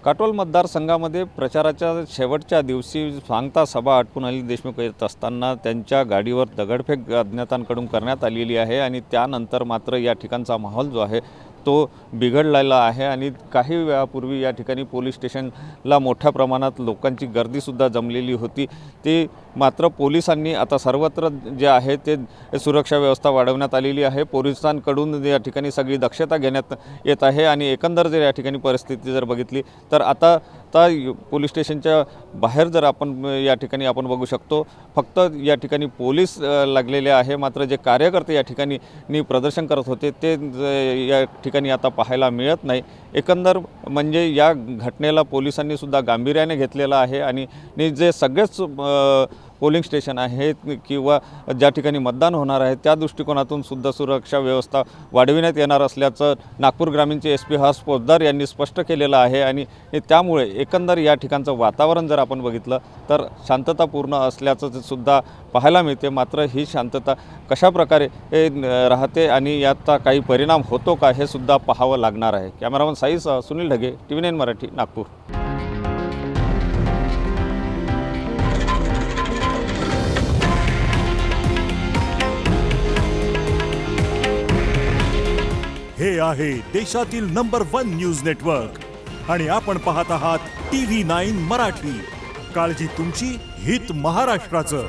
काटोल मतदारसंघामध्ये प्रचाराच्या शेवटच्या दिवशी सांगता सभा आटपून अनिल देशमुख येत असताना त्यांच्या गाडीवर दगडफेक अज्ञातांकडून करण्यात आलेली आहे आणि त्यानंतर मात्र या ठिकाणचा माहोल जो आहे तो बिघडलेला आहे आणि काही वेळापूर्वी या ठिकाणी पोलीस स्टेशनला मोठ्या प्रमाणात लोकांची गर्दीसुद्धा जमलेली होती। ते मात्र पोलिसांनी आता सर्वत्र जे आहे ते सुरक्षा व्यवस्था वाढवण्यात आलेली आहे। पोलिसांकडून या ठिकाणी सगळी दक्षता घेण्यात येत आहे आणि एकंदर जर या ठिकाणी परिस्थिती जर बघितली तर आता पोलीस स्टेशनच्या बाहेर जर आपण या ठिकाणी आपण बघू शकतो फक्त या ठिकाणी पोलीस लागलेले आहे, मात्र जे कार्यकर्ते या ठिकाणी प्रदर्शन करत होते ते या ठिकाणी आता पाहायला मिळत नाही। एकंदर म्हणजे या घटनेला पोलिसांनी सुद्धा गांभीर्याने घेतलेला आहे आणि जे सगळेच पोलिंग स्टेशन आहेत किंवा ज्या ठिकाणी मतदान होणार आहे त्या दृष्टिकोनातून सुद्धा सुरक्षा व्यवस्था वाढविण्यात येणार असल्याचं नागपूर ग्रामीणचे SP हर्ष पोद्दार यांनी स्पष्ट केलेलं आहे आणि त्यामुळे एकंदर या ठिकाणचं वातावरण जर आपण बघितलं तर शांततापूर्ण असल्याचं सुद्धा पाहायला मिळते। मात्र ही शांतता कशा प्रकारे राहते आणि याचा काही परिणाम होतो का हे सुद्धा पाहावं लागणार आहे। कॅमेरामन साईसह सुनील ढगे, TV9 मराठी, नागपूर। हे आहे देशातील नंबर 1 न्यूज नेटवर्क आणि आपण पाहत आहात TV9 मराठी। काळजी तुमची, हित महाराष्ट्राचं।